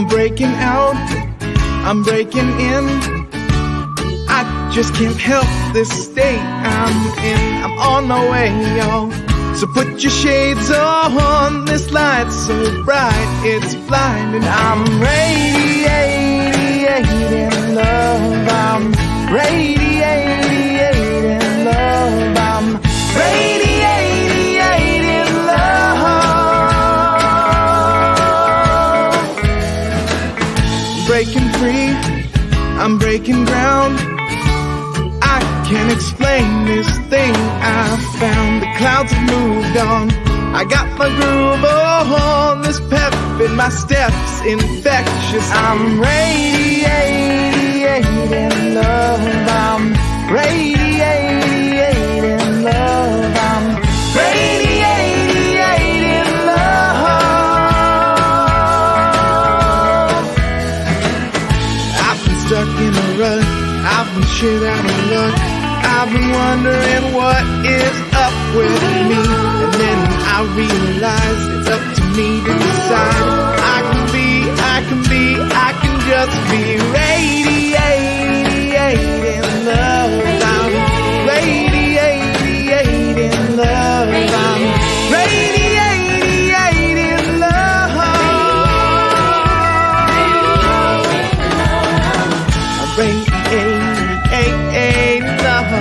I'm breaking out, I'm breaking in. I just can't help this state I'm in. I'm on my way, y'all. So put your shades on, this light's so bright, it's blinding. I'm radiating love, I'm radiating love, I'm radiating love. Breaking free, I'm breaking ground. I can't explain this thing I found. The clouds have moved on. I got my groove on. This pep in my steps infectious. I'm radiating love. I'm radiating love. I'm radiating love. I've been stuck in a rut. I've been shit out of luck. I've been wondering what is up with me. And then I realize it's up to me to decide. I can just be radiating love. I'm radiating love. I'm radiating love. I'm radiating love.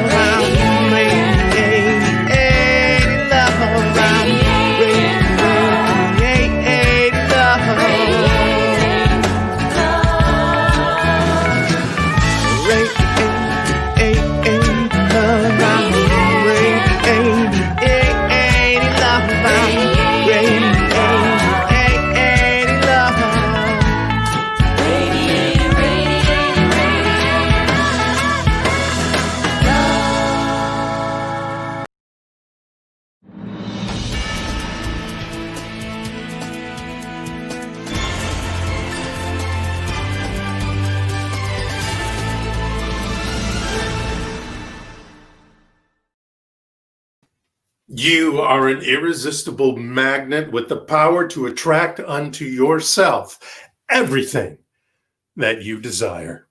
You are an irresistible magnet with the power to attract unto yourself everything that you desire.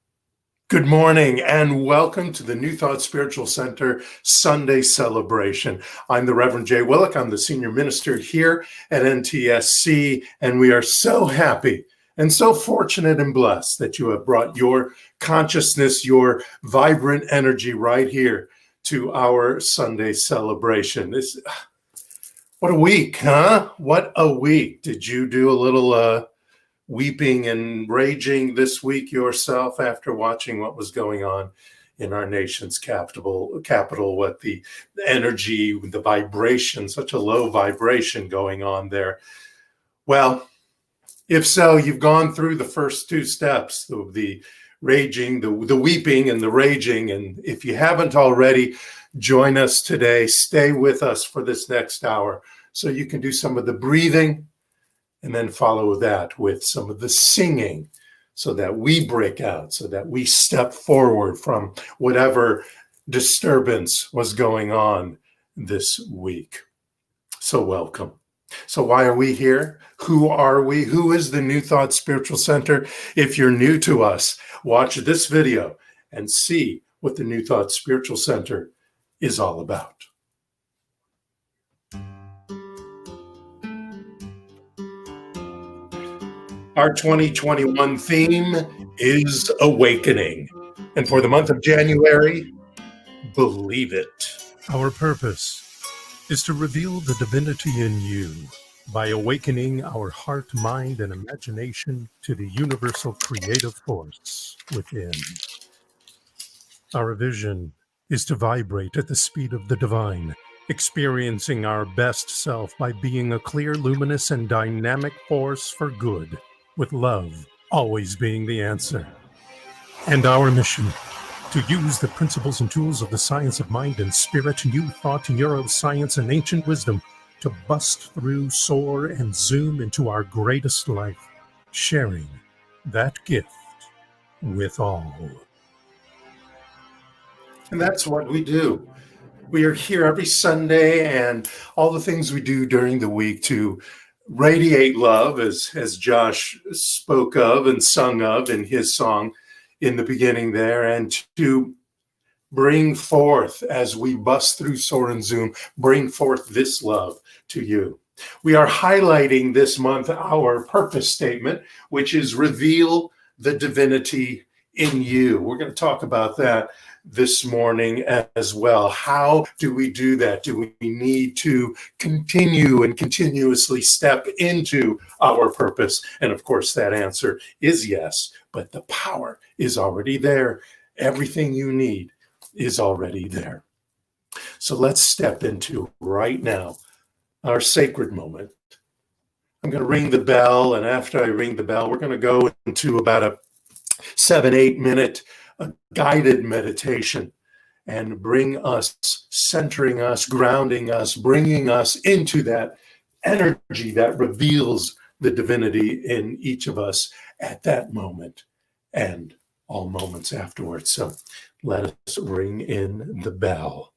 Good morning and welcome to the New Thought Spiritual Center Sunday celebration. I'm the Reverend Jay Willick. I'm the senior minister here at NTSC, and we are so happy and so fortunate and blessed that you have brought your consciousness, your vibrant energy right here to our Sunday celebration. What a week, huh? What a week. Did you do a little weeping and raging this week yourself after watching what was going on in our nation's capital, what the energy, the vibration, such a low vibration going on there? Well, if so, you've gone through the first two steps, the raging, the weeping and the raging. And if you haven't already, join us today. Stay with us for this next hour so you can do some of the breathing and then follow that with some of the singing so that we break out, so that we step forward from whatever disturbance was going on this week. So welcome. So why are we here? Who are we? Who is the New Thought Spiritual Center? If you're new to us, watch this video and see what the New Thought Spiritual Center is all about. Our 2021 theme is awakening. And for the month of January, believe it. Our purpose is to reveal the divinity in you by awakening our heart, mind, and imagination to the universal creative force within. Our vision is to vibrate at the speed of the divine, experiencing our best self by being a clear, luminous, and dynamic force for good, with love always being the answer. And our mission: to use the principles and tools of the science of mind and spirit, new thought, neuroscience, and ancient wisdom to bust through, soar, and zoom into our greatest life, sharing that gift with all. And that's what we do. We are here every Sunday, and all the things we do during the week to radiate love, as Josh spoke of and sung of in his song in the beginning there, and to bring forth, as we bust through Soren Zoom, bring forth this love to you. We are highlighting this month our purpose statement, which is reveal the divinity in you. We're going to talk about that this morning as well. How do we do that? Do we need to continue and continuously step into our purpose? And of course, that answer is yes, but the power is already there. Everything you need is already there. So let's step into right now our sacred moment. I'm going to ring the bell, and after I ring the bell, we're going to go into about a 7-8 minute guided meditation and bring us, centering us, grounding us, bringing us into that energy that reveals the divinity in each of us at that moment and all moments afterwards. So let us ring in the bell.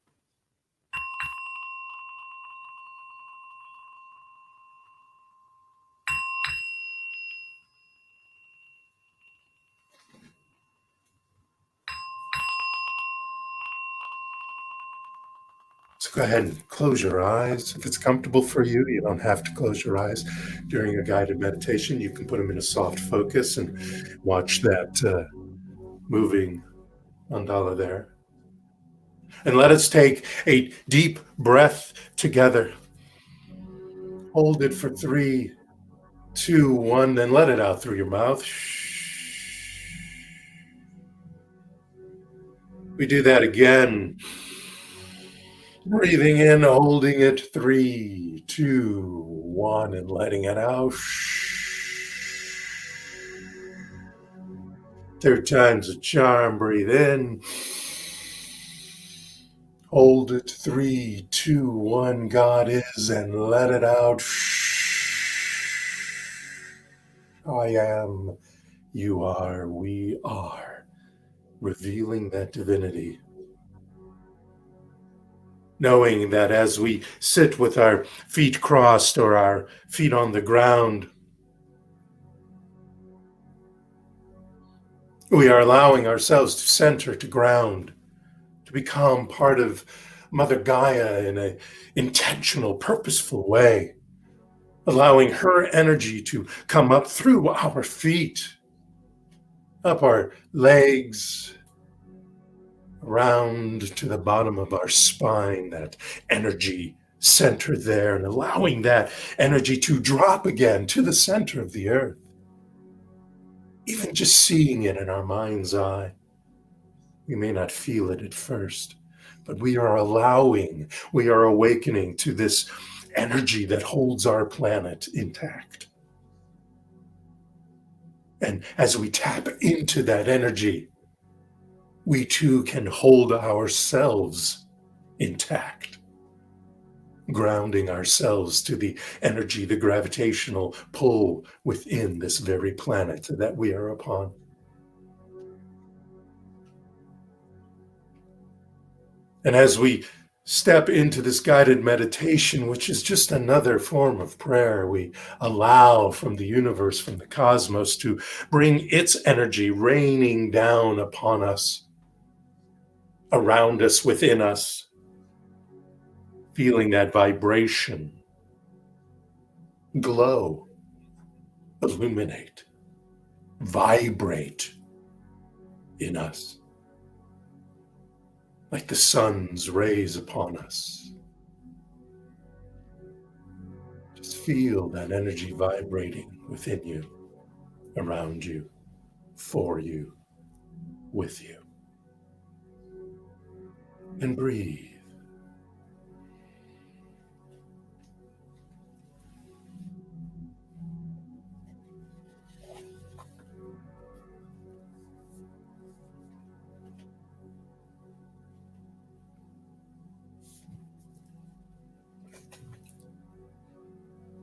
So go ahead and close your eyes. If it's comfortable for you, you don't have to close your eyes during a guided meditation. You can put them in a soft focus and watch that moving mandala there. And let us take a deep breath together. Hold it for 3, 2, 1, then let it out through your mouth. We do that again. Breathing in, holding it, 3, 2, 1, and letting it out. Third time's a charm. Breathe in. Hold it, 3, 2, 1, God is, and let it out. I am, you are, we are. Revealing that divinity. Knowing that as we sit with our feet crossed or our feet on the ground, we are allowing ourselves to center, to ground, to become part of Mother Gaia in an intentional, purposeful way, allowing her energy to come up through our feet, up our legs, around to the bottom of our spine, that energy center there, and allowing that energy to drop again to the center of the earth. Even just seeing it in our mind's eye. We may not feel it at first, but we are awakening to this energy that holds our planet intact. And as we tap into that energy, we too can hold ourselves intact, grounding ourselves to the energy, the gravitational pull within this very planet that we are upon. And as we step into this guided meditation, which is just another form of prayer, we allow from the universe, from the cosmos, to bring its energy raining down upon us, around us, within us, feeling that vibration, glow, illuminate, vibrate in us, like the sun's rays upon us. Just feel that energy vibrating within you, around you, for you, with you. And breathe.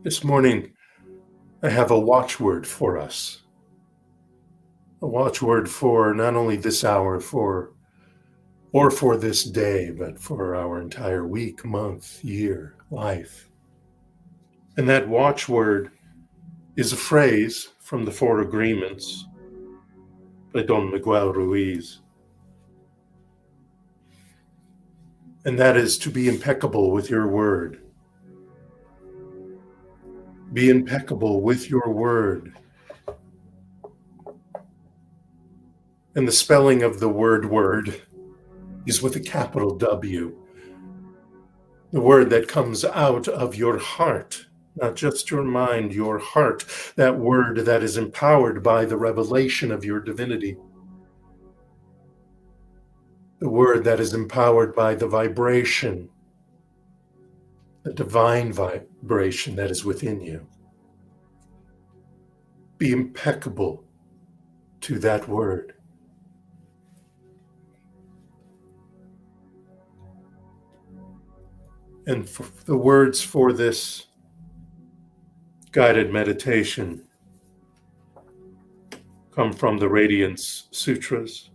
This morning, I have a watchword for us. A watchword for not only this hour, for this day, but for our entire week, month, year, life. And that watchword is a phrase from the Four Agreements by Don Miguel Ruiz. And that is to be impeccable with your word. Be impeccable with your word. And the spelling of the word is with a capital W. The word that comes out of your heart, not just your mind, your heart, that word that is empowered by the revelation of your divinity. The word that is empowered by the vibration, the divine vibration that is within you. Be impeccable to that word. And the words for this guided meditation come from the Radiance Sutras.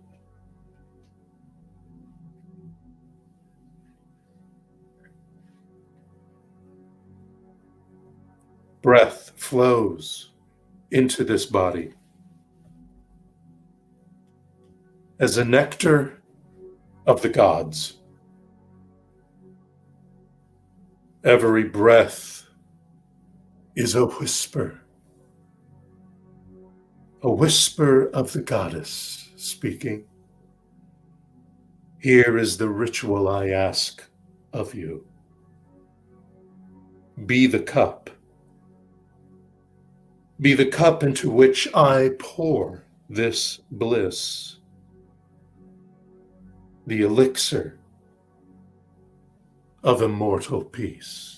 Breath flows into this body as a nectar of the gods. Every breath is a whisper of the goddess speaking. Here is the ritual I ask of you. Be the cup. Be the cup into which I pour this bliss, the elixir of immortal peace.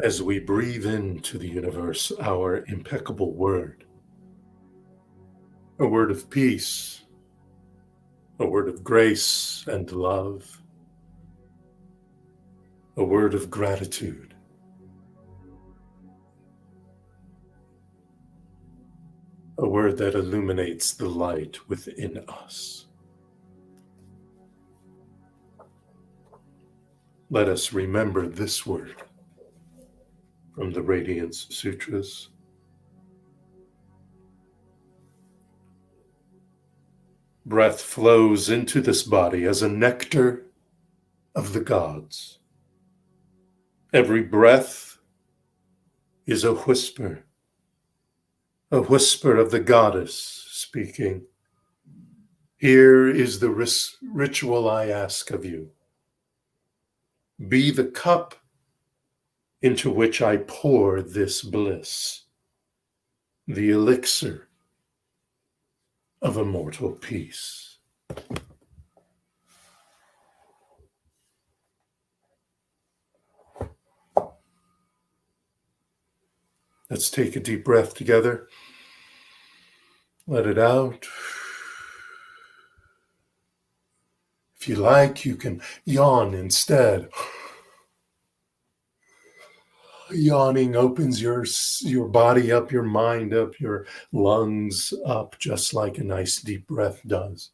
As we breathe into the universe our impeccable word, a word of peace, a word of grace and love, a word of gratitude. A word that illuminates the light within us. Let us remember this word from the Radiance Sutras. Breath flows into this body as a nectar of the gods. Every breath is a whisper of the goddess speaking. Here is the ritual I ask of you. Be the cup into which I pour this bliss, the elixir of immortal peace. Let's take a deep breath together. Let it out. If you like, you can yawn instead. Yawning opens your body up, your mind up, your lungs up, just like a nice deep breath does.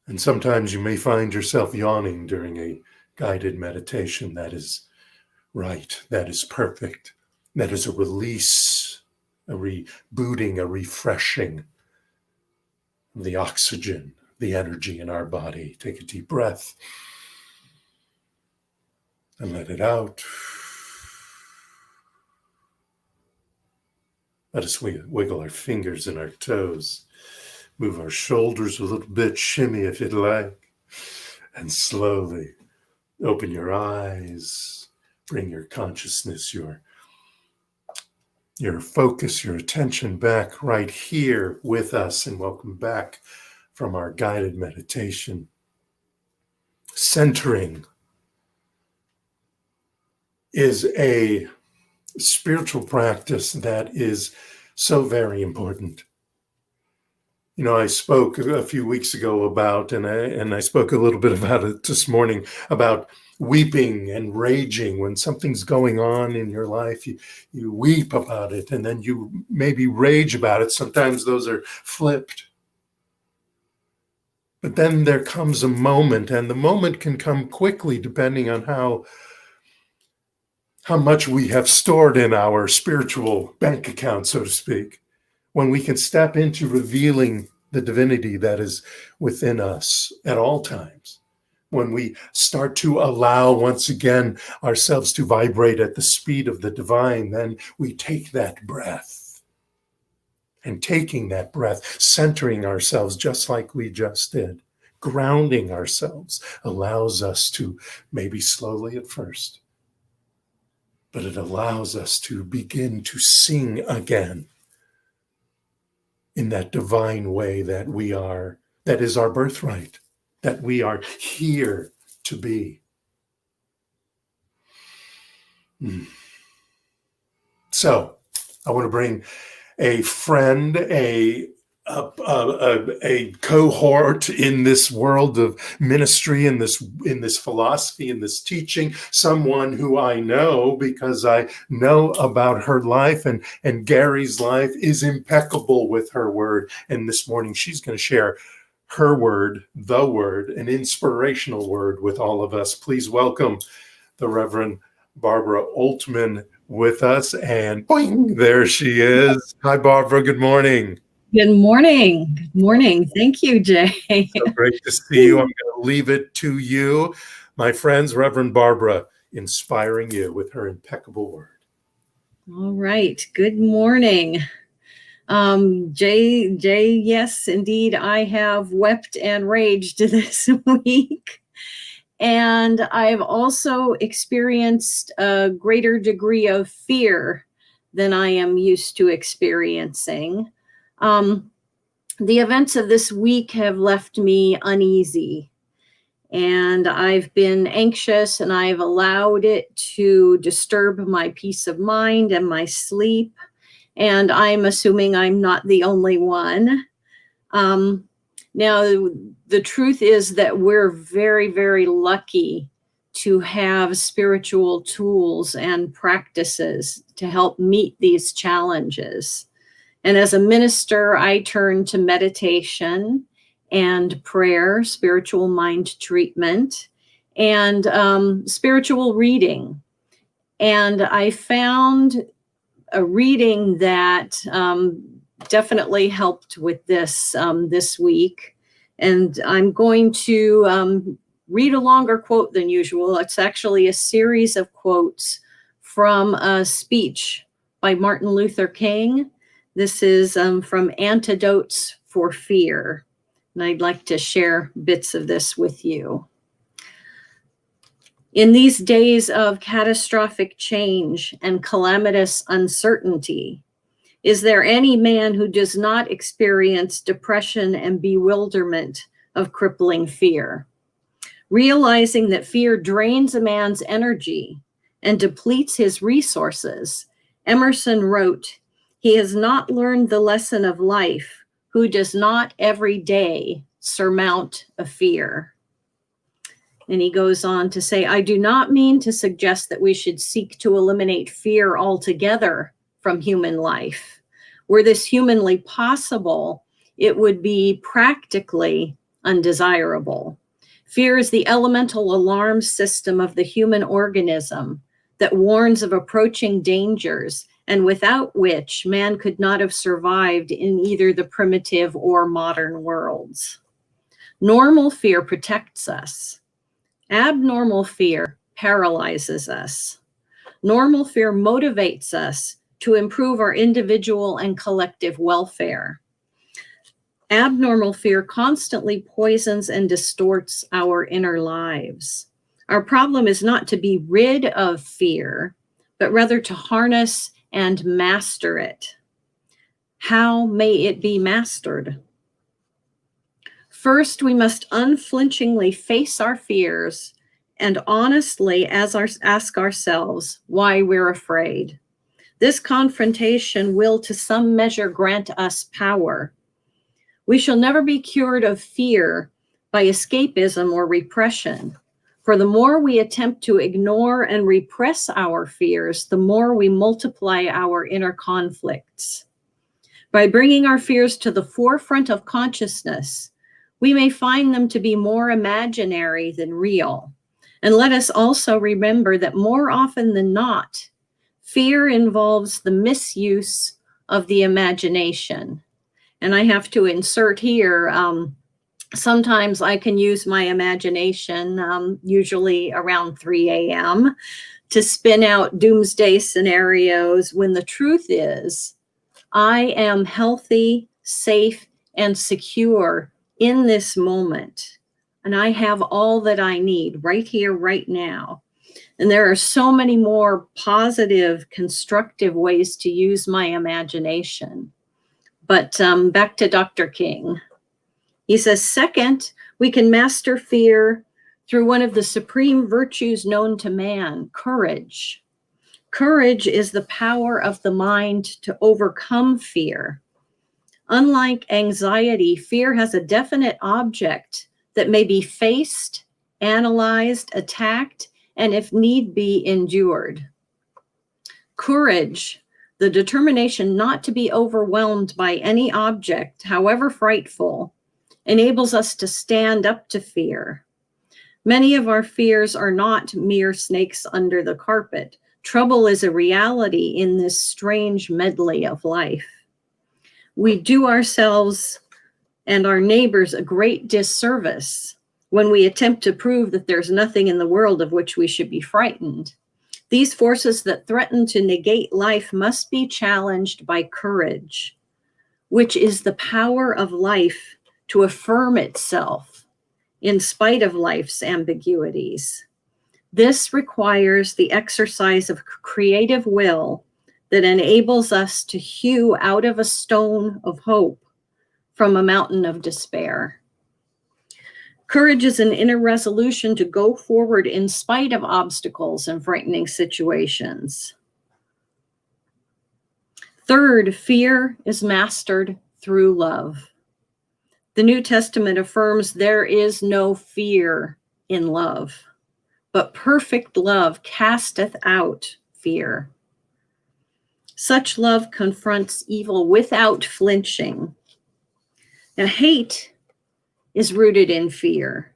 And sometimes you may find yourself yawning during a guided meditation. That is right. That is perfect. That is a release, a rebooting, a refreshing of the oxygen, the energy in our body. Take a deep breath and let it out. Let us wiggle our fingers and our toes. Move our shoulders a little bit, shimmy if you'd like. And slowly open your eyes. Bring your consciousness, your focus, your attention back right here with us. And welcome back from our guided meditation. Centering is a spiritual practice that is so very important. You know, I spoke a few weeks ago about, and I spoke a little bit about it this morning, about weeping and raging. When something's going on in your life, you weep about it, and then you maybe rage about it. Sometimes those are flipped. But then there comes a moment, and the moment can come quickly depending on how much we have stored in our spiritual bank account, so to speak, when we can step into revealing the divinity that is within us at all times, when we start to allow once again ourselves to vibrate at the speed of the divine, then we take that breath. And taking that breath, centering ourselves just like we just did, grounding ourselves, allows us to, maybe slowly at first, but it allows us to begin to sing again in that divine way that we are, that is our birthright, that we are here to be. So I want to bring a friend, a cohort in this world of ministry, in this philosophy, in this teaching, someone who I know because I know about her life, and Gary's life is impeccable with her word. And this morning she's going to share her word, the word, an inspirational word with all of us. Please welcome the Reverend Barbara Altman with us. And boing, there she is. Hi, Barbara. Good morning. Good morning. Good morning. Thank you, Jay. So great to see you. I'm going to leave it to you, my friends. Reverend Barbara, inspiring you with her impeccable word. All right. Good morning. Jay, yes, indeed, I have wept and raged this week. And I've also experienced a greater degree of fear than I am used to experiencing. The events of this week have left me uneasy, and I've been anxious, and I've allowed it to disturb my peace of mind and my sleep. And I'm assuming I'm not the only one. Now, the truth is that we're very, very lucky to have spiritual tools and practices to help meet these challenges. And as a minister, I turn to meditation and prayer, spiritual mind treatment, and spiritual reading. And I found a reading that definitely helped with this this week. And I'm going to read a longer quote than usual. It's actually a series of quotes from a speech by Martin Luther King. This is from Antidotes for Fear. And I'd like to share bits of this with you. In these days of catastrophic change and calamitous uncertainty, is there any man who does not experience depression and bewilderment of crippling fear? Realizing that fear drains a man's energy and depletes his resources, Emerson wrote, "He has not learned the lesson of life who does not every day surmount a fear." And he goes on to say, "I do not mean to suggest that we should seek to eliminate fear altogether from human life. Were this humanly possible, it would be practically undesirable. Fear is the elemental alarm system of the human organism that warns of approaching dangers, and without which man could not have survived in either the primitive or modern worlds. Normal fear protects us. Abnormal fear paralyzes us. Normal fear motivates us to improve our individual and collective welfare. Abnormal fear constantly poisons and distorts our inner lives. Our problem is not to be rid of fear, but rather to harness and master it. How may it be mastered? First, we must unflinchingly face our fears and honestly ask ourselves why we're afraid. This confrontation will, to some measure, grant us power. We shall never be cured of fear by escapism or repression. For the more we attempt to ignore and repress our fears, the more we multiply our inner conflicts. By bringing our fears to the forefront of consciousness, we may find them to be more imaginary than real. And let us also remember that more often than not, fear involves the misuse of the imagination. And I have to insert here, sometimes I can use my imagination, usually around 3 a.m., to spin out doomsday scenarios when the truth is I am healthy, safe, and secure in this moment. And I have all that I need right here, right now. And there are so many more positive, constructive ways to use my imagination. But back to Dr. King. He says, second, we can master fear through one of the supreme virtues known to man, courage. Courage is the power of the mind to overcome fear. Unlike anxiety, fear has a definite object that may be faced, analyzed, attacked, and if need be, endured. Courage, the determination not to be overwhelmed by any object, however frightful, enables us to stand up to fear. Many of our fears are not mere snakes under the carpet. Trouble is a reality in this strange medley of life. We do ourselves and our neighbors a great disservice when we attempt to prove that there's nothing in the world of which we should be frightened. These forces that threaten to negate life must be challenged by courage, which is the power of life to affirm itself in spite of life's ambiguities. This requires the exercise of creative will that enables us to hew out of a stone of hope from a mountain of despair. Courage is an inner resolution to go forward in spite of obstacles and frightening situations. Third, fear is mastered through love. The New Testament affirms there is no fear in love, but perfect love casteth out fear. Such love confronts evil without flinching. Now, hate is rooted in fear,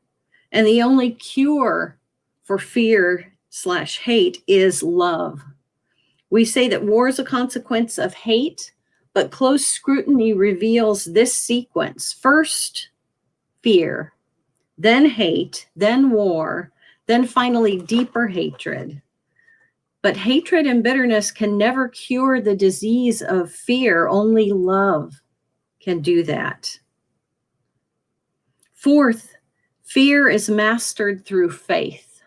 and the only cure for fear/hate is love. We say that war is a consequence of hate, but close scrutiny reveals this sequence. First, fear, then hate, then war, then finally deeper hatred. But hatred and bitterness can never cure the disease of fear. Only love can do that. Fourth, fear is mastered through faith.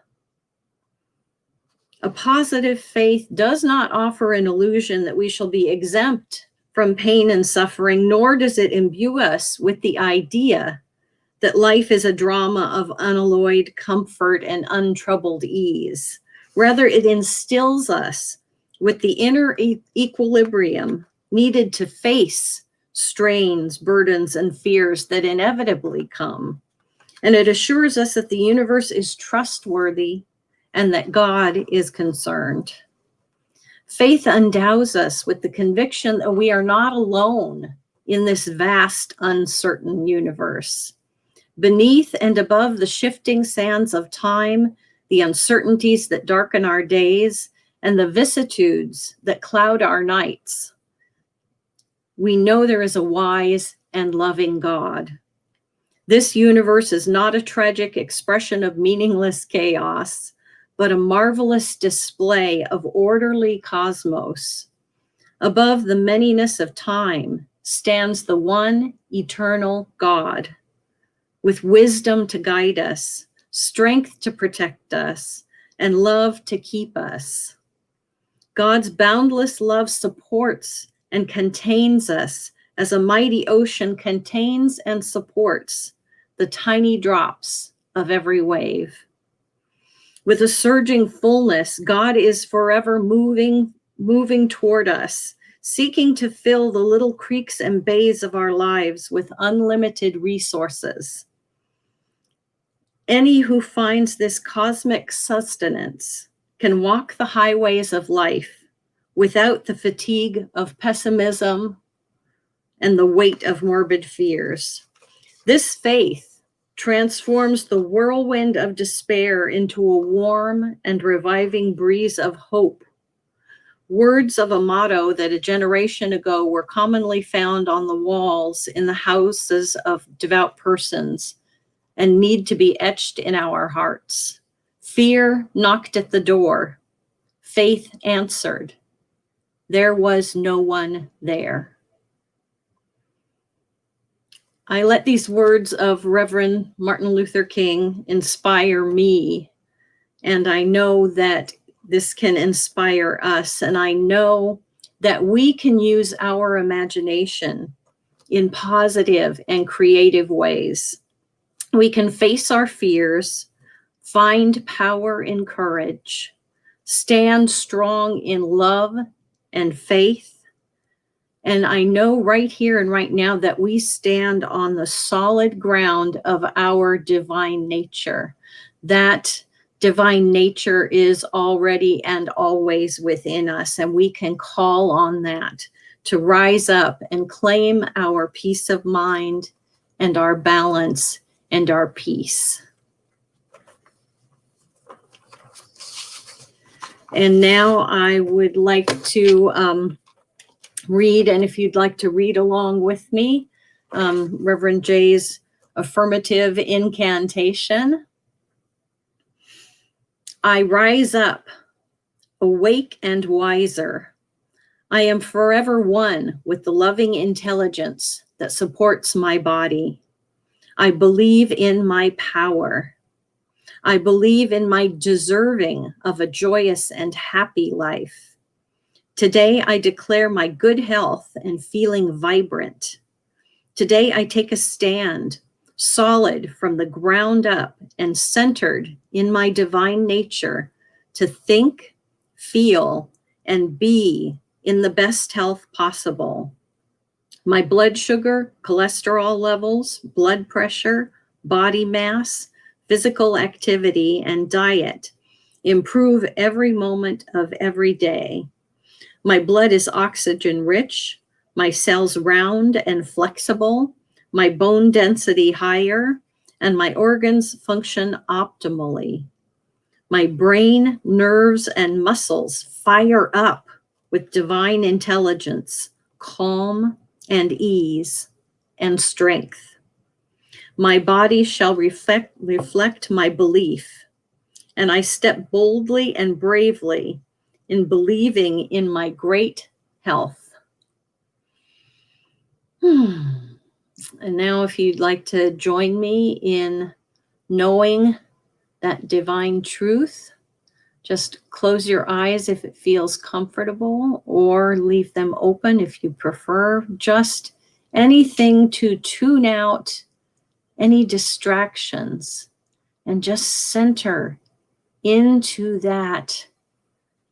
A positive faith does not offer an illusion that we shall be exempt from pain and suffering, nor does it imbue us with the idea that life is a drama of unalloyed comfort and untroubled ease. Rather, it instills us with the inner equilibrium needed to face strains, burdens, and fears that inevitably come. And it assures us that the universe is trustworthy and that God is concerned. Faith endows us with the conviction that we are not alone in this vast, uncertain universe. Beneath and above the shifting sands of time, the uncertainties that darken our days, and the vicissitudes that cloud our nights, we know there is a wise and loving God. This universe is not a tragic expression of meaningless chaos, but a marvelous display of orderly cosmos. Above the manyness of time stands the one eternal God, with wisdom to guide us, strength to protect us, and love to keep us. God's boundless love supports and contains us as a mighty ocean contains and supports the tiny drops of every wave. With a surging fullness, God is forever moving toward us, seeking to fill the little creeks and bays of our lives with unlimited resources. Any who finds this cosmic sustenance can walk the highways of life without the fatigue of pessimism and the weight of morbid fears. This faith transforms the whirlwind of despair into a warm and reviving breeze of hope. Words of a motto that a generation ago were commonly found on the walls in the houses of devout persons and need to be etched in our hearts. Fear knocked at the door. Faith answered. There was no one there. I let these words of Reverend Martin Luther King inspire me, and I know that this can inspire us, and I know that we can use our imagination in positive and creative ways. We can face our fears, find power in courage, stand strong in love and faith. And I know right here and right now that we stand on the solid ground of our divine nature. That divine nature is already and always within us, and we can call on that to rise up and claim our peace of mind and our balance and our peace. And now I would like to read, and if you'd like to read along with me, Reverend Jay's Affirmative Incantation. I rise up, awake and wiser. I am forever one with the loving intelligence that supports my body. I believe in my power. I believe in my deserving of a joyous and happy life. Today, I declare my good health and feeling vibrant. Today, I take a stand, solid from the ground up and centered in my divine nature to think, feel, and be in the best health possible. My blood sugar, cholesterol levels, blood pressure, body mass, physical activity, and diet improve every moment of every day. My blood is oxygen rich, my cells round and flexible, my bone density higher, and my organs function optimally. My brain, nerves, and muscles fire up with divine intelligence, calm, and ease, and strength. My body shall reflect my belief, and I step boldly and bravely in believing in my great health. And now, if you'd like to join me in knowing that divine truth, just close your eyes if it feels comfortable, or leave them open if you prefer. Just anything to tune out any distractions and just center into that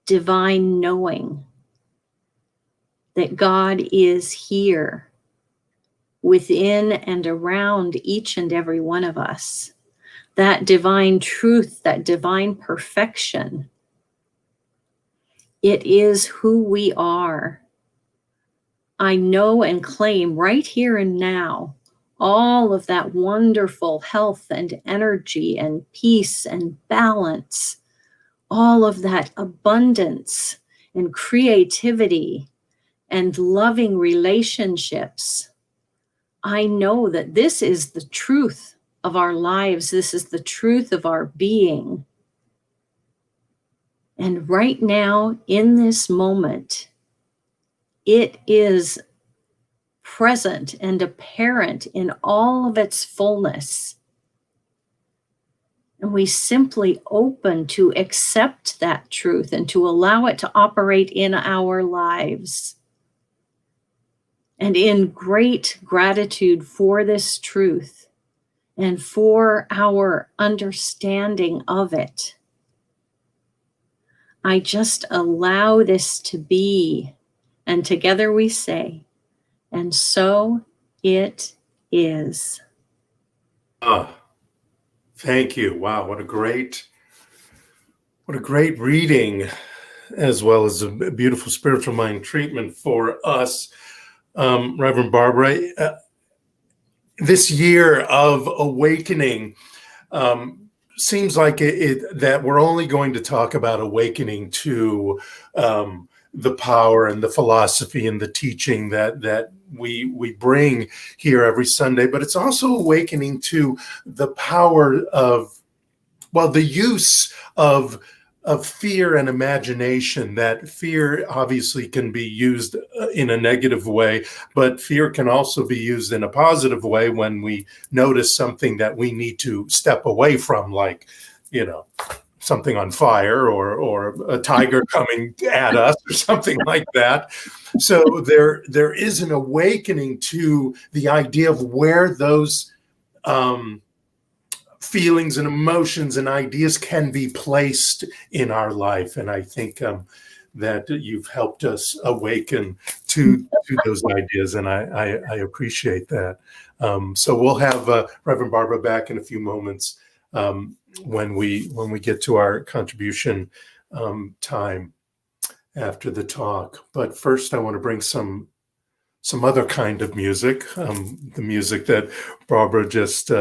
divine knowing that God is here within and around each and every one of us. That divine truth, that divine perfection, it is who we are. I know and claim right here and now all of that wonderful health and energy and peace and balance, all of that abundance and creativity and loving relationships. I know that this is the truth of our lives. This is the truth of our being. And right now, in this moment, it is present and apparent in all of its fullness. And we simply open to accept that truth and to allow it to operate in our lives. And in great gratitude for this truth and for our understanding of it, I just allow this to be. And together we say, and so it is. Ah, thank you. Wow, what a great reading, as well as a beautiful spiritual mind treatment for us, Reverend Barbara. This year of awakening seems like that we're only going to talk about awakening to the power and the philosophy and the teaching that we bring here every Sunday, but it's also awakening to the power of, well, the use of fear and imagination. That fear obviously can be used in a negative way, but fear can also be used in a positive way when we notice something that we need to step away from, like, something on fire or a tiger coming at us or something like that. So there is an awakening to the idea of where those feelings and emotions and ideas can be placed in our life. And I think that you've helped us awaken to those ideas, and I appreciate that. So we'll have Reverend Barbara back in a few moments when we get to our contribution time after the talk. But first, I want to bring some other kind of music, the music that Barbara just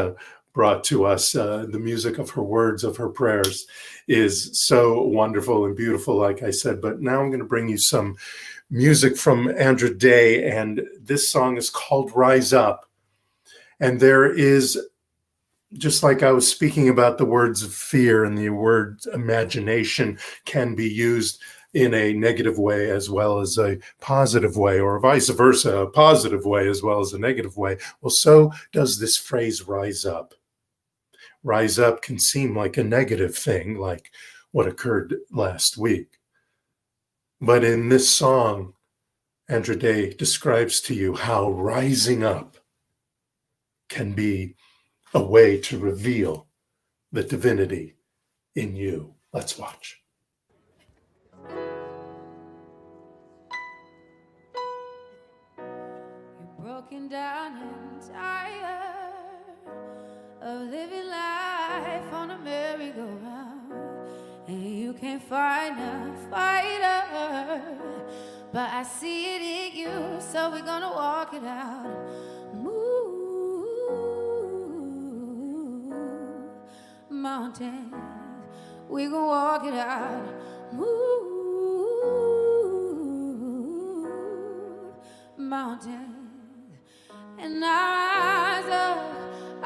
brought to us. The music of her words, of her prayers, is so wonderful and beautiful, like I said. But now I'm going to bring you some music from Andra Day, and this song is called Rise Up. And there is, just like I was speaking about the words of fear, and the word imagination can be used in a negative way as well as a positive way, or vice versa, a positive way as well as a negative way. Well, so does this phrase rise up. Rise up can seem like a negative thing, like what occurred last week. But in this song, Andra Day describes to you how rising up can be a way to reveal the divinity in you. Let's watch. You walking down and tired of living life on a merry-go-round, and you can't find a fighter, but I see it in you, so we're gonna walk it out. Move mountains, we gonna walk it out. Move mountains, and I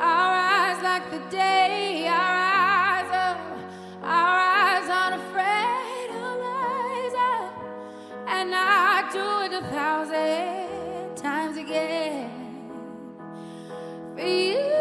rise like the day. I rise unafraid. I rise up, and I do it 1,000 times again for you.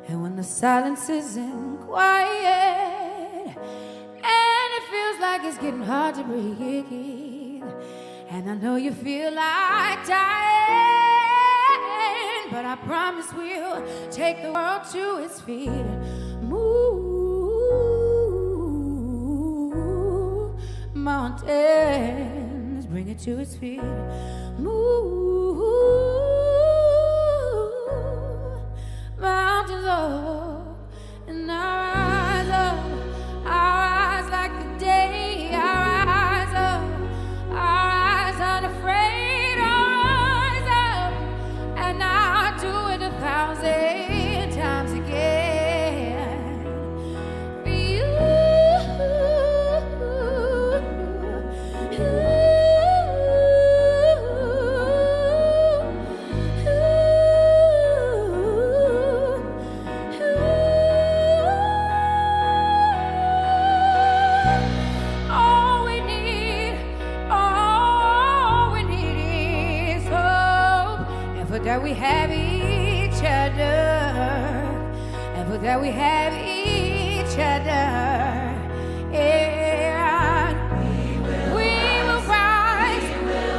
And when the silence isn't quiet, and it feels like it's getting hard to breathe, and I know you feel like dying, but I promise we'll take the world to its feet. Move mountains, bring it to its feet. Move mountains up, and I rise like the day. I rise unafraid. I rise up, and I do it 1,000 times again for you. That we have each other, and for that we have each other. And we will rise,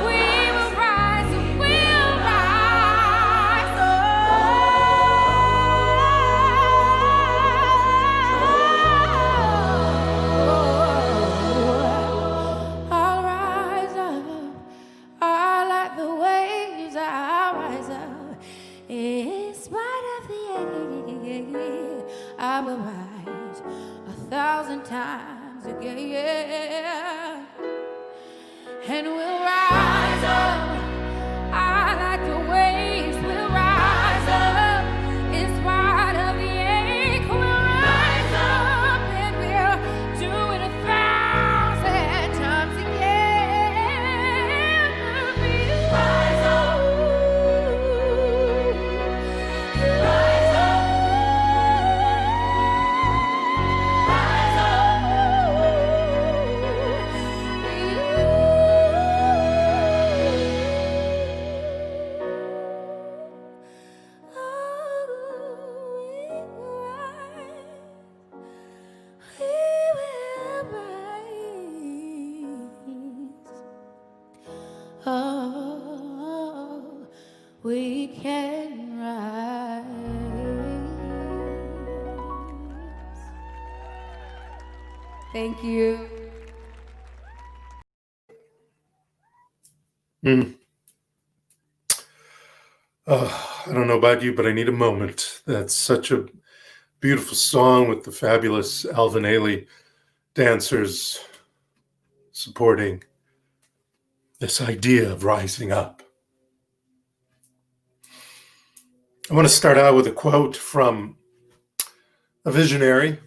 we will rise, we'll rise. Oh, I'll rise up, I like the waves, I'll rise up. In spite of the ache, I will rise 1,000 times again, and we'll rise up. I like the waves, we'll rise up. In spite of the ache, we'll rise up, and we'll do it 1,000 times again. Rise up. Oh, we can rise. Thank you. I don't know about you, but I need a moment. That's such a beautiful song with the fabulous Alvin Ailey dancers supporting this idea of rising up. I want to start out with a quote from a visionary,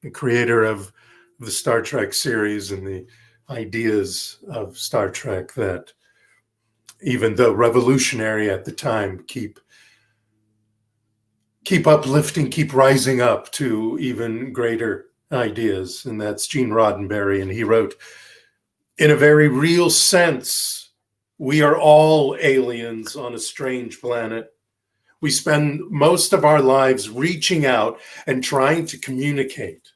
the creator of the Star Trek series and the ideas of Star Trek that, even though revolutionary at the time, keep uplifting, keep rising up to even greater ideas. And that's Gene Roddenberry. And he wrote, "In a very real sense, we are all aliens on a strange planet. We spend most of our lives reaching out and trying to communicate.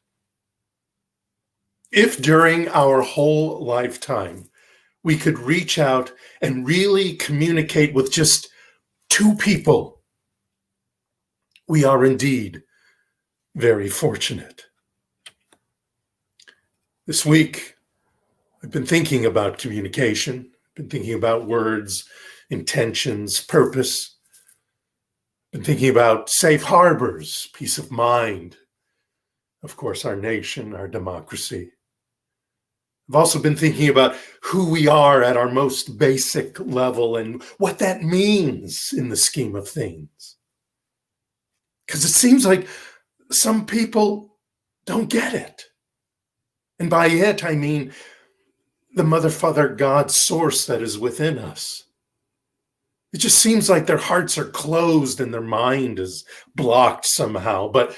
If during our whole lifetime we could reach out and really communicate with just two people, we are indeed very fortunate. This week, I've been thinking about communication, been thinking about words, intentions, purpose, been thinking about safe harbors, peace of mind, of course, our nation, our democracy. I've also been thinking about who we are at our most basic level and what that means in the scheme of things. Because it seems like some people don't get it. And by it, I mean the Mother, Father, God source that is within us. It just seems like their hearts are closed and their mind is blocked somehow. But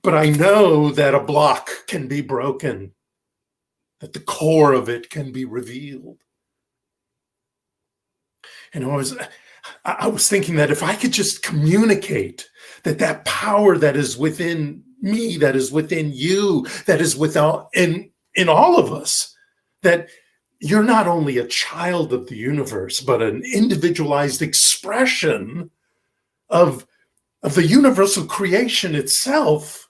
I know that a block can be broken, that the core of it can be revealed. And I was thinking that if I could just communicate that power that is within me, that is within you, that is in all of us, that you're not only a child of the universe, but an individualized expression of the universal creation itself.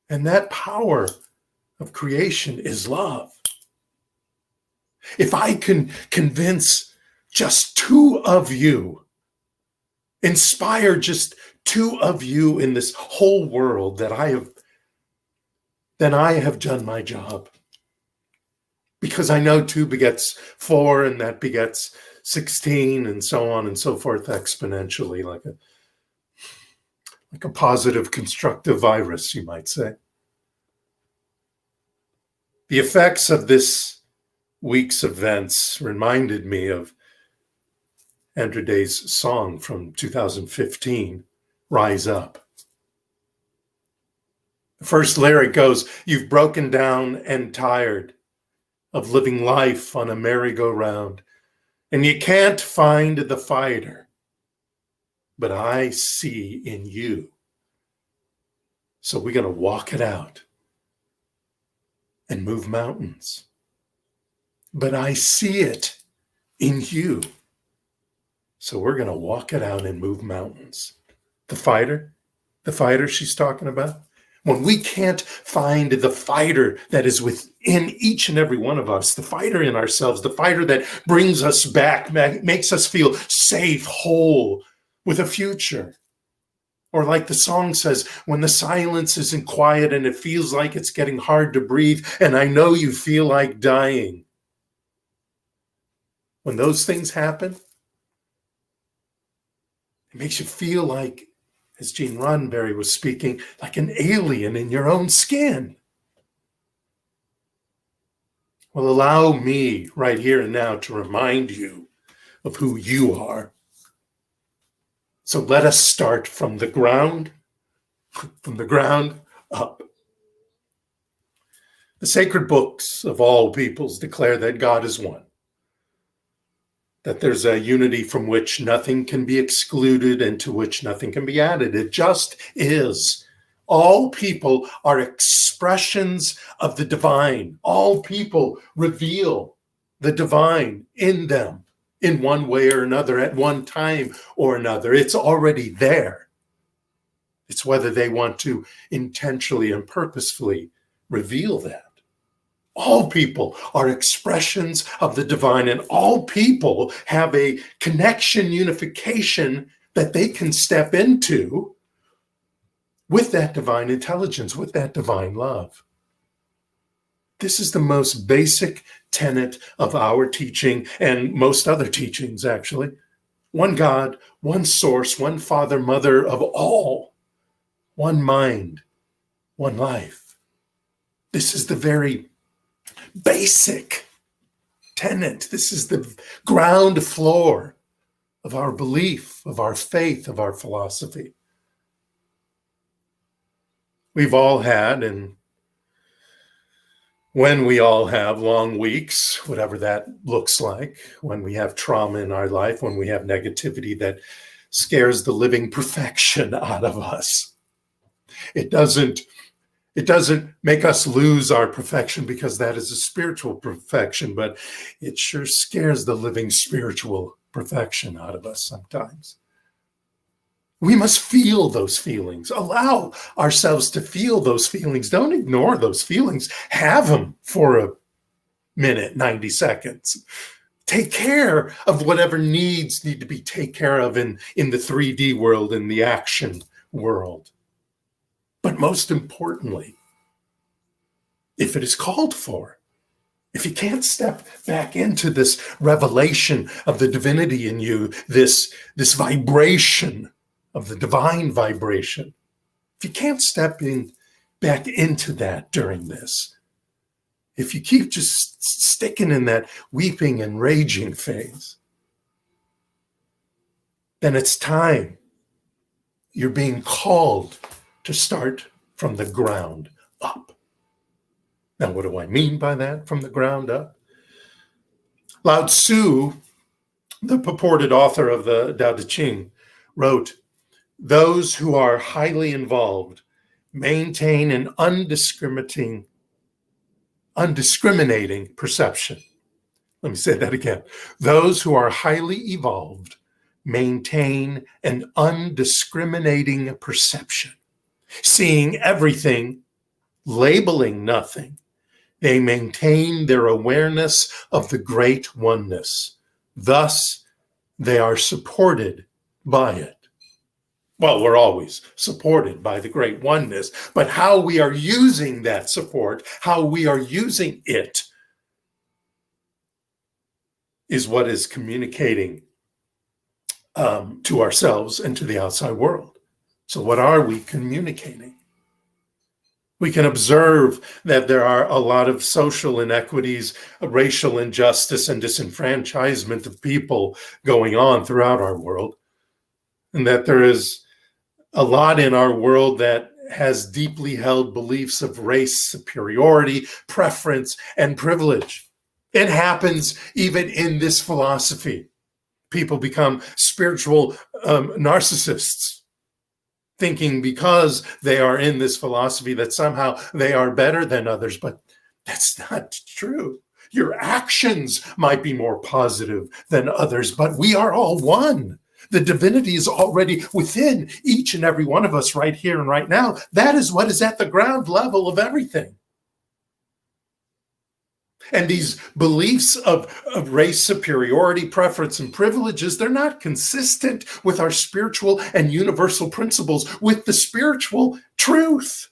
And that power of creation is love. If I can convince just two of you, inspire just two of you in this whole world, then I have done my job. Because I know 2 begets 4, and that begets 16, and so on and so forth exponentially, like a positive constructive virus, you might say. The effects of this week's events reminded me of Andrew Day's song from 2015, Rise Up. The first lyric goes, "You've broken down and tired of living life on a merry-go-round, and you can't find the fighter, but I see in you. So we're going to walk it out and move mountains. But I see it in you. So we're going to walk it out and move mountains." The fighter she's talking about. When we can't find the fighter that is within each and every one of us, the fighter in ourselves, the fighter that brings us back, makes us feel safe, whole, with a future. Or like the song says, when the silence isn't quiet and it feels like it's getting hard to breathe, and I know you feel like dying. When those things happen, it makes you feel like, as Gene Roddenberry was speaking, like an alien in your own skin. Well, allow me right here and now to remind you of who you are. So let us start from the ground up. The sacred books of all peoples declare that God is one, that there's a unity from which nothing can be excluded and to which nothing can be added. It just is. All people are expressions of the divine. All people reveal the divine in them in one way or another, at one time or another. It's already there. It's whether they want to intentionally and purposefully reveal that. All people are expressions of the divine, and all people have a connection, unification that they can step into with that divine intelligence, with that divine love. This is the most basic tenet of our teaching and most other teachings, actually. One God, one source, one Father, Mother of all, one mind, one life. This is the very basic tenet. This is the ground floor of our belief, of our faith, of our philosophy. We've all had, and when we all have long weeks, whatever that looks like, when we have trauma in our life, when we have negativity that scares the living perfection out of us. It doesn't It doesn't make us lose our perfection because that is a spiritual perfection, but it sure scares the living spiritual perfection out of us sometimes. We must feel those feelings. Allow ourselves to feel those feelings. Don't ignore those feelings. Have them for a minute, 90 seconds. Take care of whatever needs need to be taken care of in the 3D world, in the action world. But most importantly, if it is called for, if you can't step back into this revelation of the divinity in you, this vibration of the divine vibration, if you can't step back into that during this, if you keep just sticking in that weeping and raging phase, then it's time. You're being called to start from the ground up. Now, what do I mean by that, from the ground up? Lao Tzu, the purported author of the Tao Te Ching, wrote, "Those who are highly involved maintain an undiscriminating perception." Let me say that again. Those who are highly evolved maintain an undiscriminating perception, seeing everything, labeling nothing. They maintain their awareness of the great oneness. Thus, they are supported by it. Well, we're always supported by the great oneness, but how we are using that support, how we are using it, is what is communicating to ourselves and to the outside world. So what are we communicating? We can observe that there are a lot of social inequities, racial injustice, and disenfranchisement of people going on throughout our world, and that there is a lot in our world that has deeply held beliefs of race superiority, preference, and privilege. It happens even in this philosophy. People become spiritual narcissists, thinking because they are in this philosophy that somehow they are better than others, but that's not true. Your actions might be more positive than others, but we are all one. The divinity is already within each and every one of us right here and right now. That is what is at the ground level of everything. And these beliefs of race superiority, preference, and privileges, they're not consistent with our spiritual and universal principles, with the spiritual truth.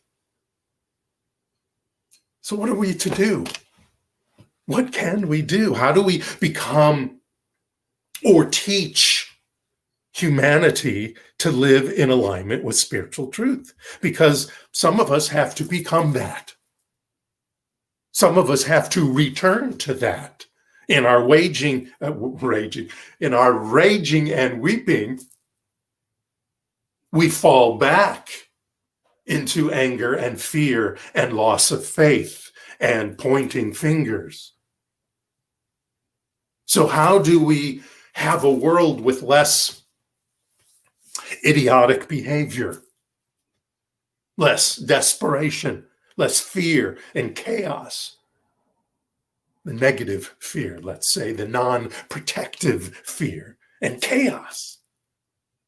So what are we to do? What can we do? How do we become or teach humanity to live in alignment with spiritual truth? Because some of us have to become that. Some of us have to return to that. In our raging and weeping, we fall back into anger and fear and loss of faith and pointing fingers. So how do we have a world with less idiotic behavior, less desperation, less fear and chaos? The negative fear, let's say, the non-protective fear and chaos.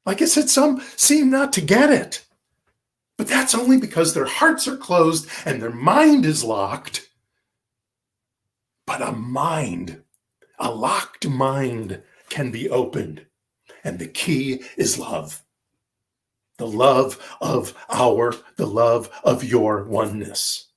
Like I said, some seem not to get it, but that's only because their hearts are closed and their mind is locked. But a locked mind can be opened, and the key is love. The love of your oneness.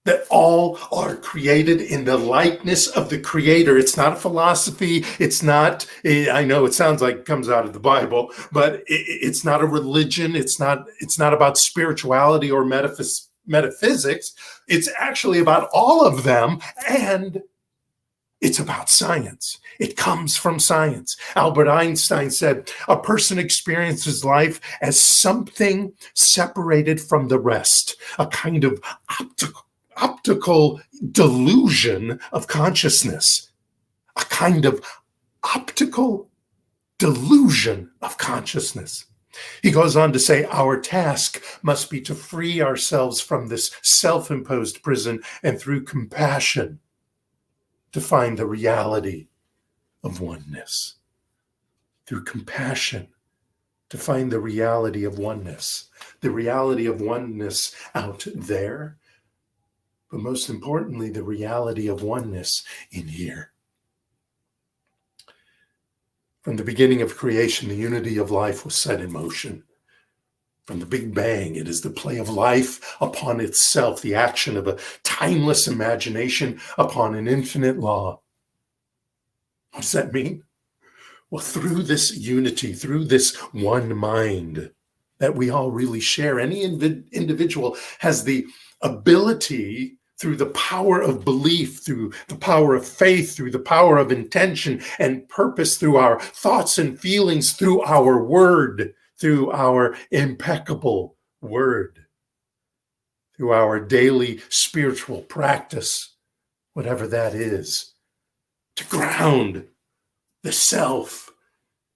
That all are created in the likeness of the Creator. It's not a philosophy. It's not, I know it sounds like it comes out of the Bible, but it's not a religion. It's not about spirituality or metaphysics. It's actually about all of them, and it's about science. It comes from science. Albert Einstein said, "A person experiences life as something separated from the rest, a kind of optical delusion of consciousness." A kind of optical delusion of consciousness. He goes on to say, our task must be to free ourselves from this self-imposed prison and through compassion to find the reality of oneness. Through compassion to find the reality of oneness. The reality of oneness out there, but most importantly, the reality of oneness in here. From the beginning of creation, the unity of life was set in motion. From the Big Bang, it is the play of life upon itself, the action of a timeless imagination upon an infinite law. What does that mean? Well, through this unity, through this one mind that we all really share, any individual has the ability, through the power of belief, through the power of faith, through the power of intention and purpose, through our thoughts and feelings, through our word, through our impeccable word, through our daily spiritual practice, whatever that is, to ground the self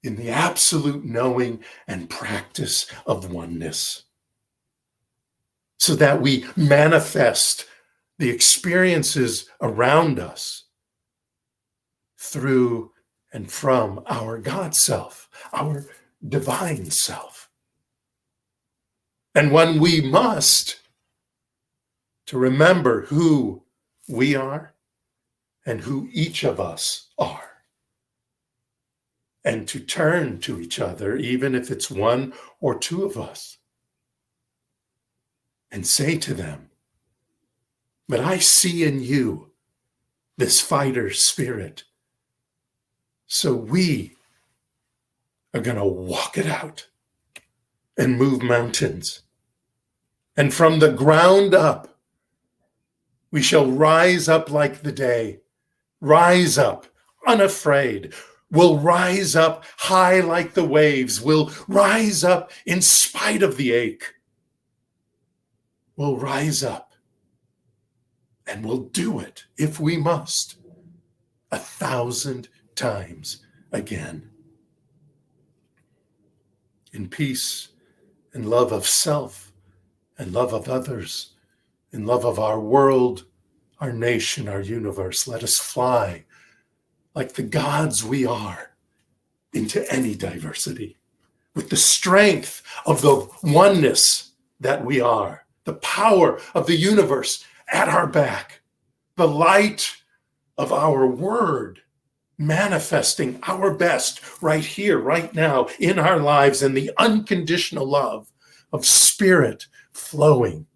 in the absolute knowing and practice of oneness, so that we manifest the experiences around us through and from our God self, our divine self. And when we must, to remember who we are and who each of us are, and to turn to each other, even if it's one or two of us, and say to them, but I see in you this fighter spirit. So we are going to walk it out and move mountains. And from the ground up, we shall rise up like the day, rise up unafraid. We'll rise up high like the waves. We'll rise up in spite of the ache. We'll rise up. And we'll do it, if we must, 1,000 times again. In peace and love of self and love of others, in love of our world, our nation, our universe, let us fly like the gods we are into any diversity, with the strength of the oneness that we are, the power of the universe at our back, the light of our word manifesting our best right here, right now in our lives, and the unconditional love of spirit flowing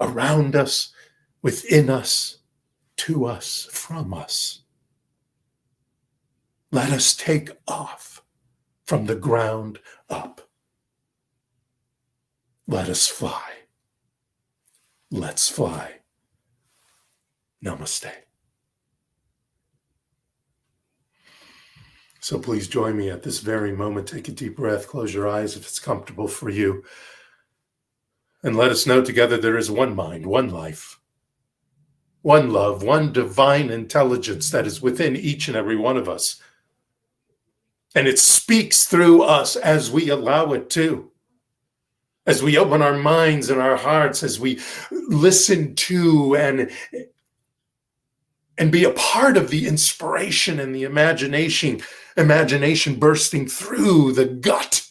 around us, within us, to us, from us. Let us take off from the ground up. Let us fly. Let's fly. Namaste. So please join me at this very moment. Take a deep breath. Close your eyes if it's comfortable for you. And let us know together there is one mind, one life, one love, one divine intelligence that is within each and every one of us. And it speaks through us as we allow it to. As we open our minds and our hearts, as we listen to and be a part of the inspiration and the imagination bursting through the gut.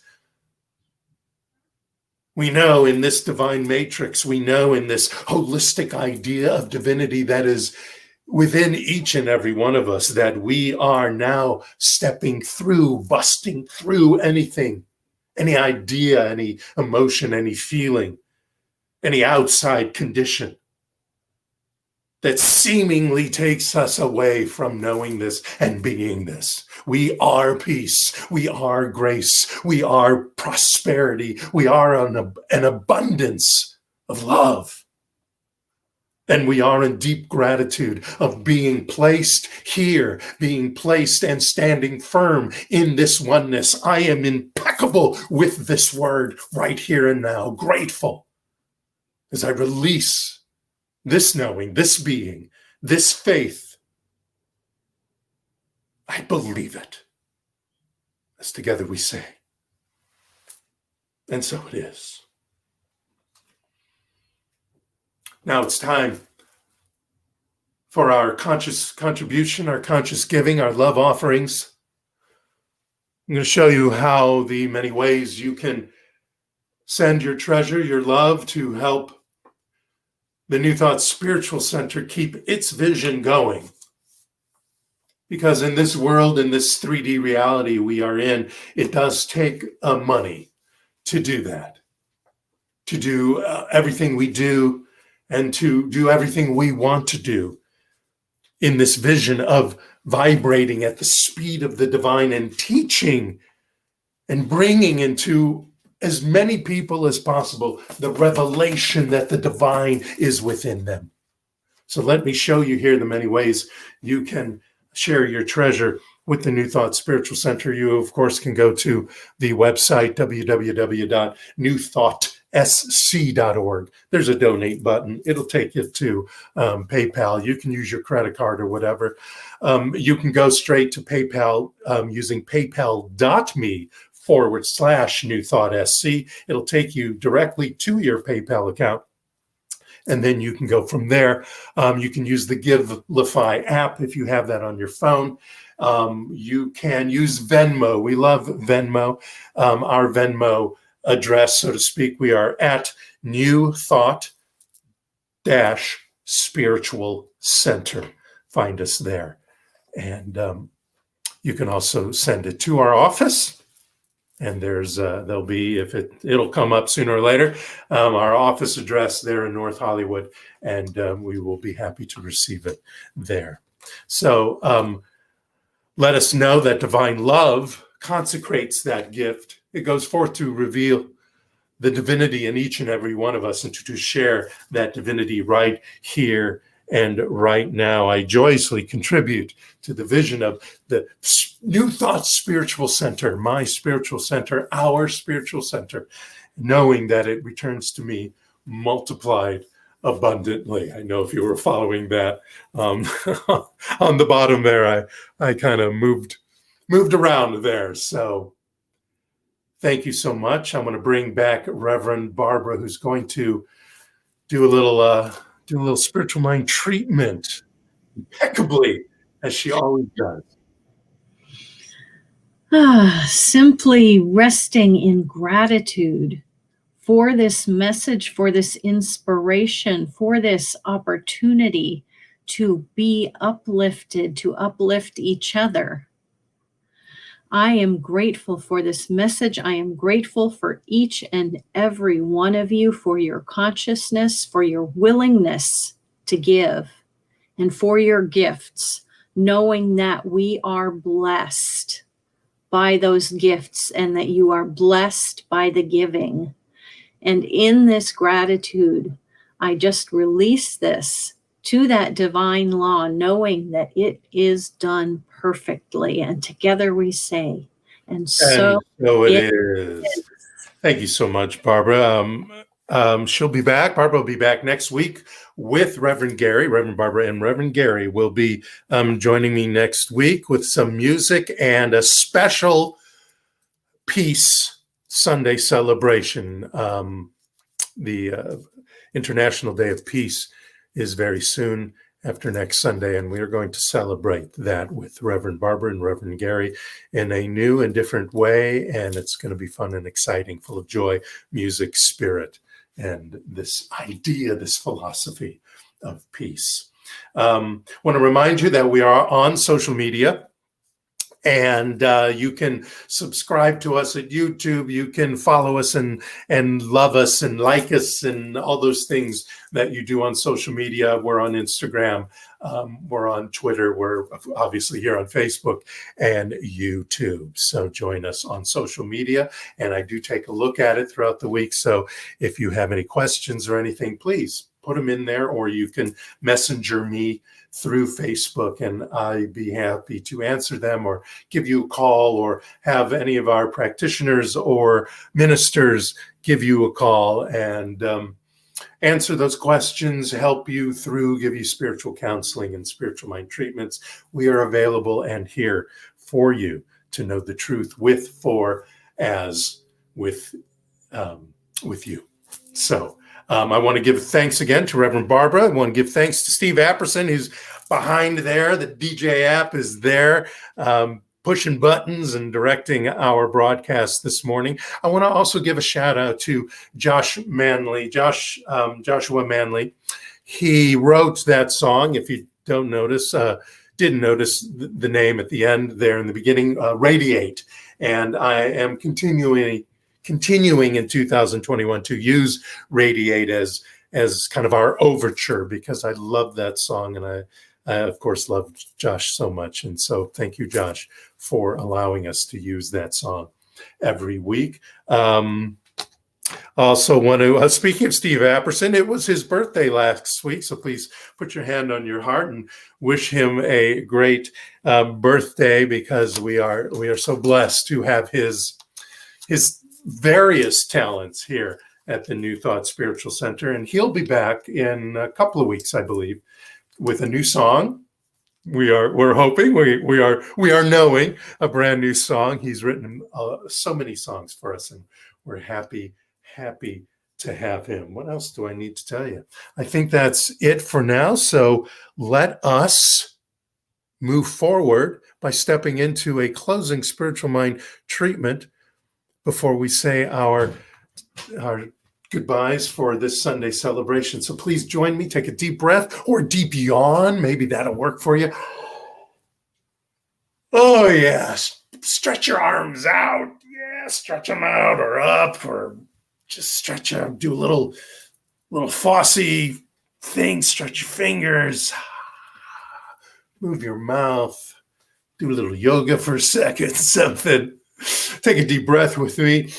We know in this divine matrix, we know in this holistic idea of divinity that is within each and every one of us, that we are now stepping through, busting through anything, any idea, any emotion, any feeling, any outside condition that seemingly takes us away from knowing this and being this. We are peace. We are grace. We are prosperity. We are an abundance of love. And we are in deep gratitude of being placed here, being placed and standing firm in this oneness. I am impeccable with this word right here and now, grateful as I release this knowing, this being, this faith. I believe it. As together we say, And so it is. Now it's time for our conscious contribution, our conscious giving, our love offerings. I'm going to show you how the many ways you can send your treasure, your love, to help the New Thought Spiritual Center keep its vision going. Because in this world, in this 3D reality we are in, it does take money to do that, to do everything we do, and to do everything we want to do in this vision of vibrating at the speed of the divine and teaching and bringing into as many people as possible the revelation that the divine is within them. So let me show you here the many ways you can share your treasure with the New Thought Spiritual Center. You, of course, can go to the website, www.newthoughtsc.org. There's a donate button. It'll take you to PayPal. You can use your credit card or whatever. You can go straight to PayPal using paypal.me/New Thought SC. It'll take you directly to your PayPal account. And then you can go from there. You can use the Givelify app if you have that on your phone. You can use Venmo. We love Venmo. Our Venmo address, so to speak, we are at New Thought Spiritual Center. Find us there. And you can also send it to our office. And there'll be, it'll come up sooner or later, our office address there in North Hollywood, and we will be happy to receive it there. So let us know that divine love consecrates that gift. It goes forth to reveal the divinity in each and every one of us, and to share that divinity right here and right now. I joyously contribute to the vision of the New Thought Spiritual Center, my spiritual center, our spiritual center, knowing that it returns to me multiplied abundantly. I know if you were following that on the bottom there, I kind of moved around there. So thank you so much. I'm going to bring back Reverend Barbara, who's going to do a little spiritual mind treatment impeccably, as she always does. Simply resting in gratitude for this message, for this inspiration, for this opportunity to be uplifted, to uplift each other. I am grateful for this message. I am grateful for each and every one of you, for your consciousness, for your willingness to give, and for your gifts, knowing that we are blessed by those gifts and that you are blessed by the giving. And in this gratitude, I just release this to that divine law, knowing that it is done perfectly. And together we say, and so it is. Thank you so much, Barbara. She'll be back. Barbara will be back next week with Reverend Gary. Reverend Barbara and Reverend Gary will be joining me next week with some music and a special Peace Sunday celebration. The International Day of Peace is very soon after next Sunday, and we are going to celebrate that with Reverend Barbara and Reverend Gary in a new and different way, and it's going to be fun and exciting, full of joy, music, spirit, and this idea, this philosophy of peace. Want to remind you that we are on social media, and you can subscribe to us at YouTube. You can follow us and love us and like us and all those things that you do on social media. We're on Instagram. We're on Twitter. We're obviously here on Facebook and YouTube. So join us on social media. And I do take a look at it throughout the week. So if you have any questions or anything, please put them in there, or you can messenger me through Facebook, and I'd be happy to answer them or give you a call, or have any of our practitioners or ministers give you a call and answer those questions, help you through, give you spiritual counseling and spiritual mind treatments. We are available and here for you to know the truth with, for, as, with with you. So I want to give thanks again to Reverend Barbara. I want to give thanks to Steve Apperson, who's behind there. The DJ app is there, pushing buttons and directing our broadcast this morning. I want to also give a shout out to Joshua Manley. He wrote that song. If you didn't notice the name at the end there in the beginning, Radiate. And I am continuing in 2021 to use Radiate as kind of our overture, because I love that song, and I of course love Josh so much. And so thank you, Josh, for allowing us to use that song every week. Also want to, speaking of Steve Apperson, it was his birthday last week, so please put your hand on your heart and wish him a great birthday, because we are so blessed to have his various talents here at the New Thought Spiritual Center. And he'll be back in a couple of weeks, I believe, with a new song. We're hoping, we are knowing a brand new song. He's written so many songs for us, and we're happy to have him. What else do I need to tell you? I think that's it for now. So let us move forward by stepping into a closing spiritual mind treatment before we say our goodbyes for this Sunday celebration. So please join me. Take a deep breath or a deep yawn. Maybe that'll work for you. Oh, yeah. Stretch your arms out. Yeah, stretch them out or up, or just stretch them. Do a little Fosse thing. Stretch your fingers. Move your mouth. Do a little yoga for a second, something. Take a deep breath with me.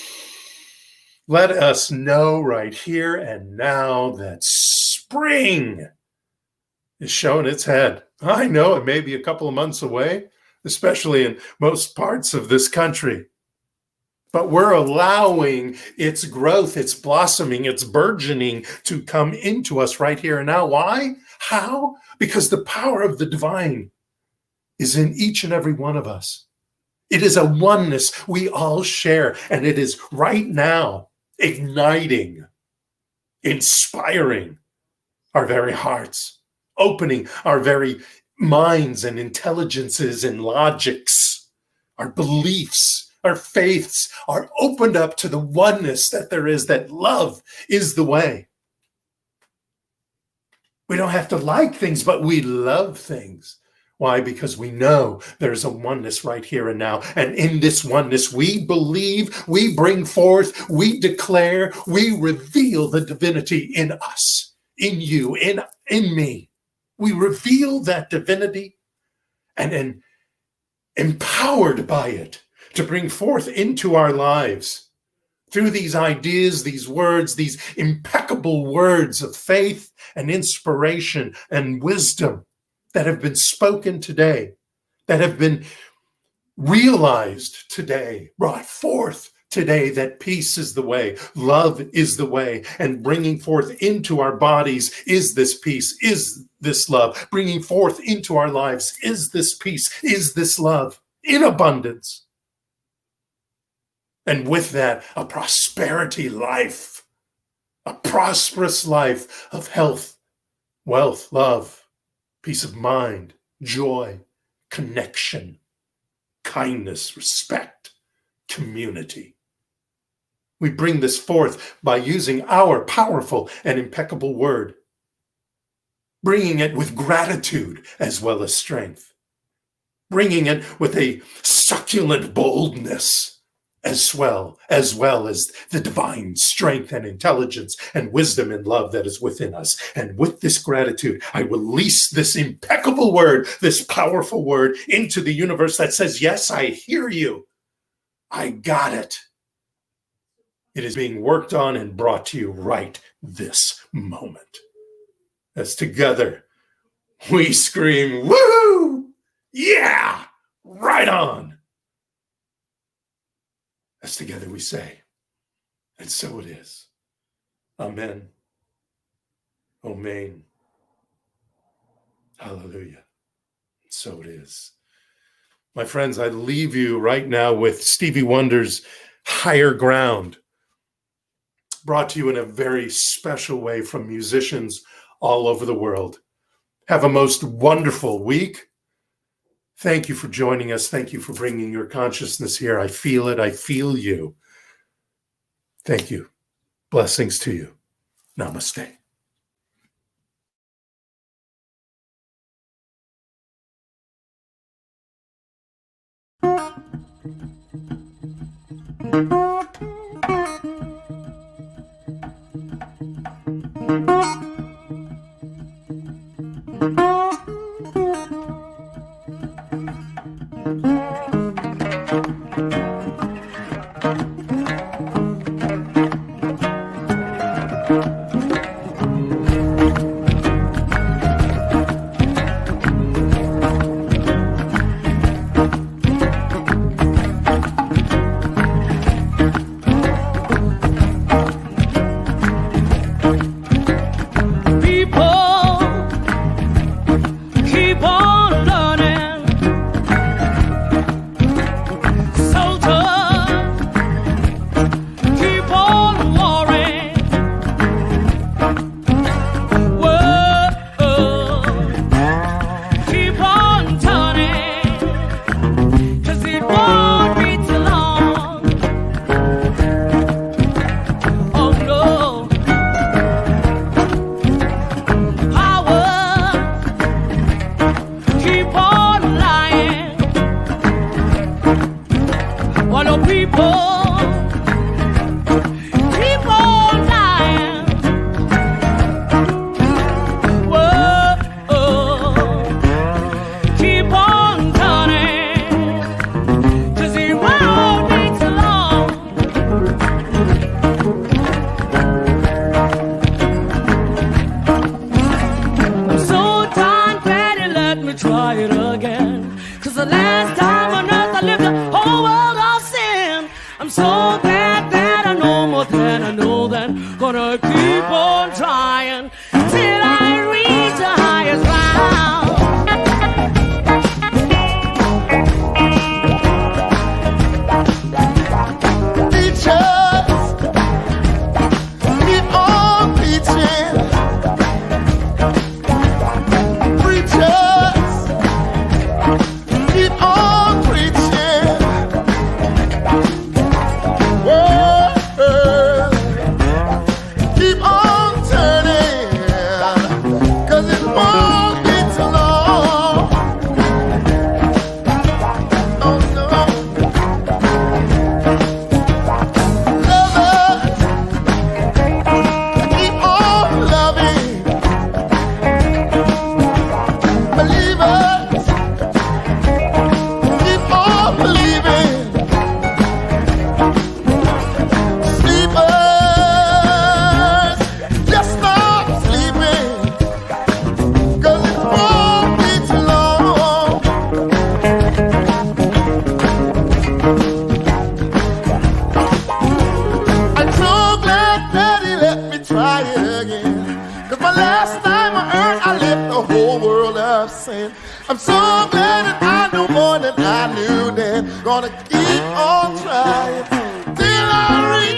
Let us know right here and now that spring is showing its head. I know it may be a couple of months away, especially in most parts of this country, but we're allowing its growth, its blossoming, its burgeoning to come into us right here and now. Why? How? Because the power of the divine is in each and every one of us. It is a oneness we all share, and it is right now igniting, inspiring our very hearts, opening our very minds and intelligences and logics. Our beliefs, our faiths are opened up to the oneness that there is, that love is the way. We don't have to like things, but we love things. Why? Because we know there's a oneness right here and now. And in this oneness, we believe, we bring forth, we declare, we reveal the divinity in us, in you, in me. We reveal that divinity and empowered by it to bring forth into our lives through these ideas, these words, these impeccable words of faith and inspiration and wisdom that have been spoken today, that have been realized today, brought forth today, that peace is the way, love is the way, and bringing forth into our bodies is this peace, is this love, bringing forth into our lives is this peace, is this love in abundance. And with that, a prosperity life, a prosperous life of health, wealth, love, peace of mind, joy, connection, kindness, respect, community. We bring this forth by using our powerful and impeccable word, bringing it with gratitude as well as strength, bringing it with a succulent boldness as well as the divine strength and intelligence and wisdom and love that is within us. And with this gratitude, I release this impeccable word, this powerful word into the universe that says, yes, I hear you. I got it. It is being worked on and brought to you right this moment. As together we scream, woohoo! Yeah! Right on! As together we say, and so it is. Amen. Amen. Hallelujah. So it is. My friends, I leave you right now with Stevie Wonder's Higher Ground. brought to you in a very special way from musicians all over the world. Have a most wonderful week. Thank you for joining us. Thank you for bringing your consciousness here. I feel it. I feel you. Thank you. Blessings to you. Namaste. Gonna keep on trying till I reach the highest ground. Teachers, keep on teaching. Preachers, keep on preaching. Whoa. Keep on turning, 'cause it won't be too long. Oh no. Lovers, keep on loving. Believers, keep on believing. Sleepers, just stop sleeping, 'cause it won't be too long. I'm so glad that he let me try it again, 'cause my last time I earned, I left the whole world of sin. I'm so glad that I know more than I knew then. Gonna keep on trying till I reach